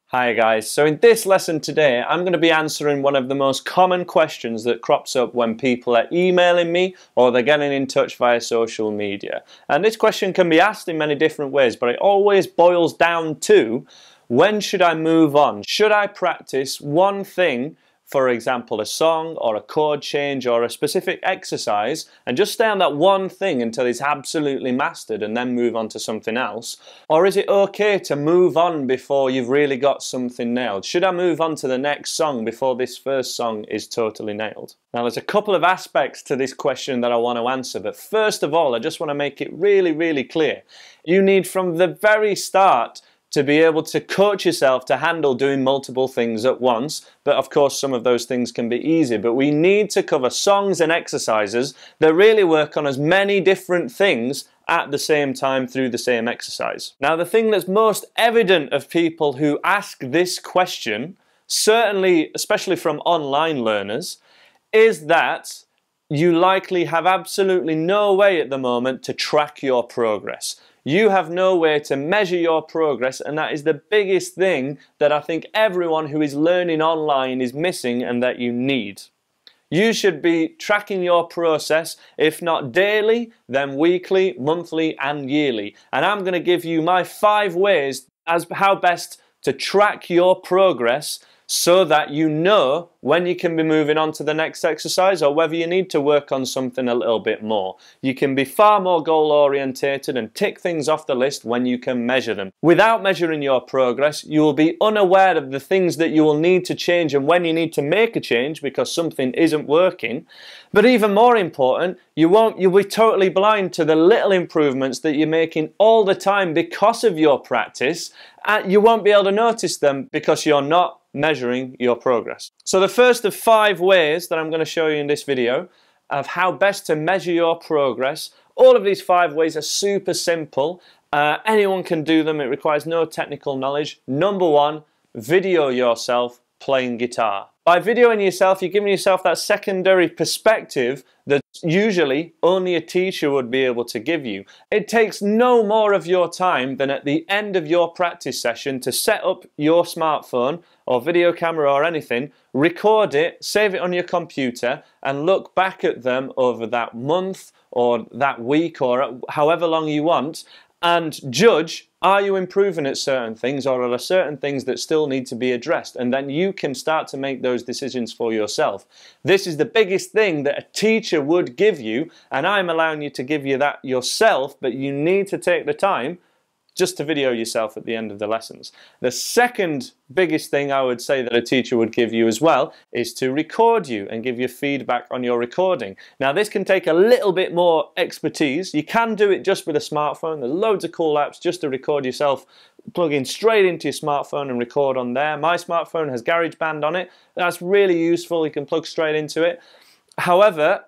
Hi guys, so in this lesson today I'm going to be answering one of the most common questions that crops up when people are emailing me or they're getting in touch via social media. And this question can be asked in many different ways, but it always boils down to, when should I move on? Should I practice one thing, for example a song or a chord change or a specific exercise, and just stay on that one thing until it's absolutely mastered and then move on to something else? Or is it okay to move on before you've really got something nailed? Should I move on to the next song before this first song is totally nailed? Now there's a couple of aspects to this question that I want to answer, but first of all I just want to make it really clear. You need from the very start to be able to coach yourself to handle doing multiple things at once, but of course some of those things can be easy. But we need to cover songs and exercises that really work on as many different things at the same time through the same exercise. Now the thing that's most evident of people who ask this question, certainly especially from online learners, is that you likely have absolutely no way at the moment to track your progress. You have no way to measure your progress, and that is the biggest thing that I think everyone who is learning online is missing and that you need. You should be tracking your process, if not daily, then weekly, monthly and yearly. And I'm going to give you my 5 ways as how best to track your progress so that you know when you can be moving on to the next exercise or whether you need to work on something a little bit more. You can be far more goal orientated and tick things off the list when you can measure them. Without measuring your progress, you will be unaware of the things that you will need to change and when you need to make a change because something isn't working. But even more important, you'll be totally blind to the little improvements that you're making all the time because of your practice, and you won't be able to notice them because you're not measuring your progress. So the first of 5 ways that I'm going to show you in this video of how best to measure your progress. All of these 5 ways are super simple. Anyone can do them. It requires no technical knowledge. Number 1, video yourself playing guitar. By videoing yourself, you're giving yourself that secondary perspective that usually only a teacher would be able to give you. It takes no more of your time than at the end of your practice session to set up your smartphone or video camera or anything, record it, save it on your computer and look back at them over that month or that week or however long you want and judge, are you improving at certain things or are there certain things that still need to be addressed? And then you can start to make those decisions for yourself. This is the biggest thing that a teacher would give you, and I'm allowing you to give you that yourself, but you need to take the time just to video yourself at the end of the lessons. The second biggest thing I would say that a teacher would give you as well is to record you and give you feedback on your recording. Now this can take a little bit more expertise. You can do it just with a smartphone. There's loads of cool apps just to record yourself, plug in straight into your smartphone and record on there. My smartphone has GarageBand on it. That's really useful. You can plug straight into it. However,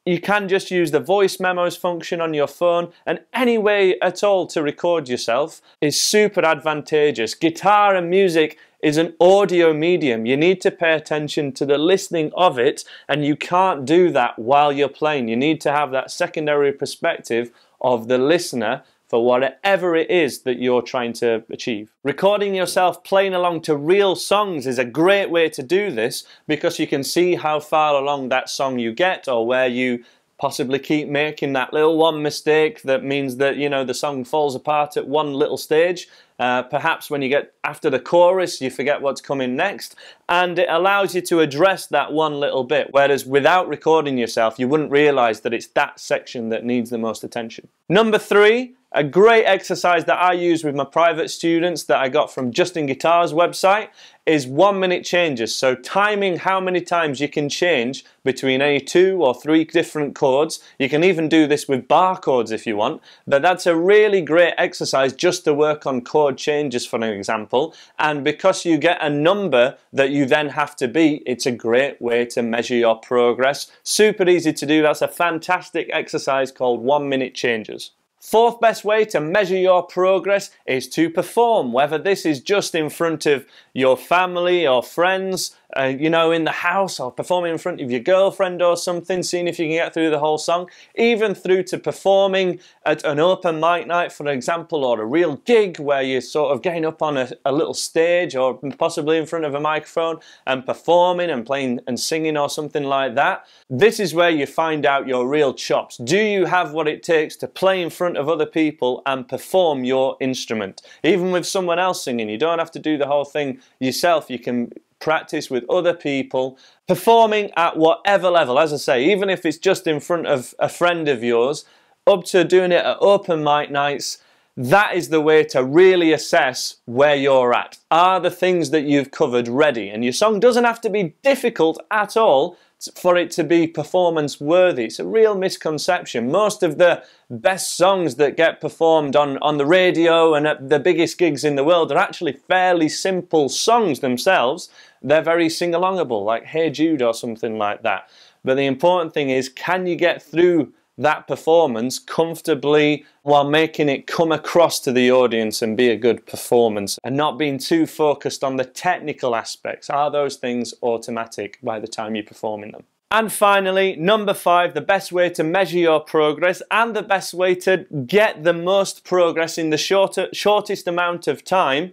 you can just use the voice memos function on your phone, and any way at all to record yourself is super advantageous. Guitar and music is an audio medium. You need to pay attention to the listening of it, and you can't do that while you're playing. You need to have that secondary perspective of the listener for whatever it is that you're trying to achieve. Recording yourself playing along to real songs is a great way to do this because you can see how far along that song you get or where you possibly keep making that little one mistake that means that, you know, the song falls apart at one little stage. Perhaps when you get after the chorus you forget what's coming next, and it allows you to address that one little bit, whereas without recording yourself you wouldn't realize that it's that section that needs the most attention. Number 3, a great exercise that I use with my private students that I got from Justin Guitar's website is 1-minute changes. So timing how many times you can change between any 2 or 3 different chords. You can even do this with bar chords if you want, but that's a really great exercise just to work on chord changes, for an example. And because you get a number that you then have to beat, it's a great way to measure your progress. Super easy to do. That's a fantastic exercise called 1-minute changes. 4th best way to measure your progress is to perform, whether this is just in front of your family or friends, you know, in the house, or performing in front of your girlfriend or something, seeing if you can get through the whole song, even through to performing at an open mic night, for example, or a real gig where you're sort of getting up on a little stage or possibly in front of a microphone and performing and playing and singing or something like that. This is where you find out your real chops. Do you have what it takes to play in front of other people and perform your instrument? Even with someone else singing, you don't have to do the whole thing yourself. You can practice with other people, performing at whatever level. As I say, even if it's just in front of a friend of yours, up to doing it at open mic nights, that is the way to really assess where you're at. Are the things that you've covered ready? And your song doesn't have to be difficult at all for it to be performance worthy. It's a real misconception. Most of the best songs that get performed on the radio and at the biggest gigs in the world are actually fairly simple songs themselves. They're very sing-alongable, like Hey Jude or something like that. But the important thing is, can you get through that performance comfortably while making it come across to the audience and be a good performance, and not being too focused on the technical aspects? Are those things automatic by the time you're performing them? And finally, number 5, the best way to measure your progress and the best way to get the most progress in the shortest amount of time: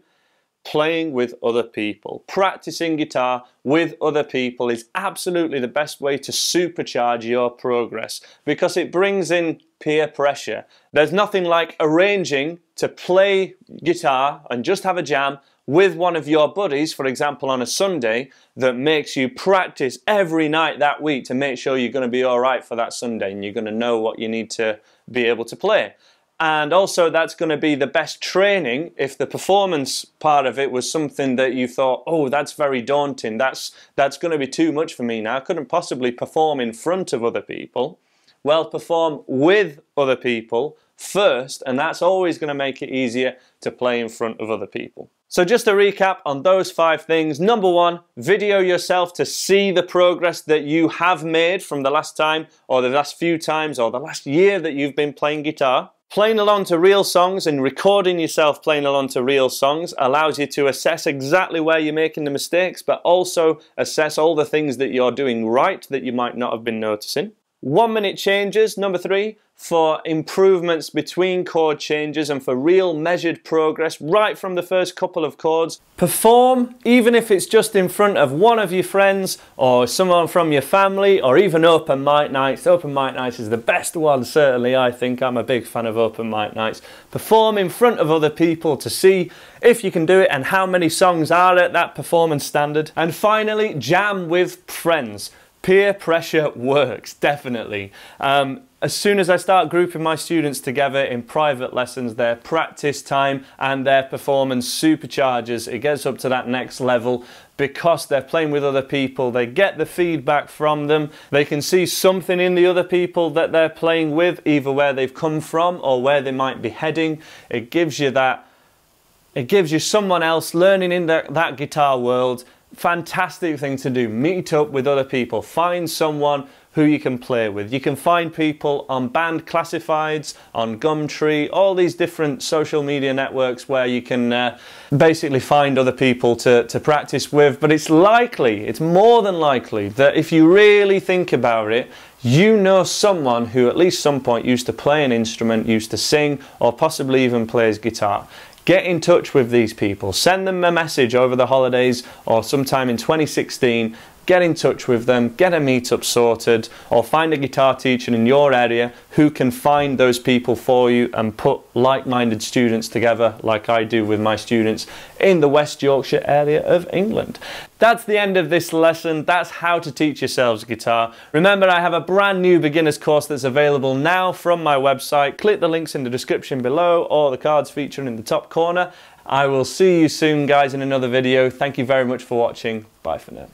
playing with other people. Practicing guitar with other people is absolutely the best way to supercharge your progress, because it brings in peer pressure. There's nothing like arranging to play guitar and just have a jam with one of your buddies, for example on a Sunday, that makes you practice every night that week to make sure you're going to be alright for that Sunday and you're going to know what you need to be able to play. And also, that's going to be the best training if the performance part of it was something that you thought, oh, that's very daunting, that's going to be too much for me now, I couldn't possibly perform in front of other people. Well, perform with other people first, and that's always going to make it easier to play in front of other people. So just to recap on those 5 things: number 1, video yourself to see the progress that you have made from the last time, or the last few times, or the last year that you've been playing guitar. Playing along to real songs and recording yourself playing along to real songs allows you to assess exactly where you're making the mistakes, but also assess all the things that you're doing right that you might not have been noticing. 1-minute changes, number 3, for improvements between chord changes and for real measured progress right from the first couple of chords. Perform, even if it's just in front of one of your friends or someone from your family, or even open mic nights. Open mic nights is the best one, certainly. I think I'm a big fan of open mic nights. Perform in front of other people to see if you can do it and how many songs are at that performance standard. And finally, jam with friends. Peer pressure works, definitely. As soon as I start grouping my students together in private lessons, their practice time and their performance supercharges. It gets up to that next level because they're playing with other people. They get the feedback from them. They can see something in the other people that they're playing with, either where they've come from or where they might be heading. It gives you that. It gives you someone else learning in that guitar world. Fantastic thing to do. Meet up with other people. Find someone who you can play with. You can find people on band classifieds, on Gumtree, all these different social media networks where you can basically find other people to practice with. But it's more than likely that if you really think about it, you know someone who at least some point used to play an instrument, used to sing, or possibly even plays guitar. Get in touch with these people. Send them a message over the holidays or sometime in 2016. Get in touch with them, get a meetup sorted, or find a guitar teacher in your area who can find those people for you and put like-minded students together like I do with my students in the West Yorkshire area of England. That's the end of this lesson. That's how to teach yourselves guitar. Remember, I have a brand new beginners course that's available now from my website. Click the links in the description below or the cards featuring in the top corner. I will see you soon, guys, in another video. Thank you very much for watching. Bye for now.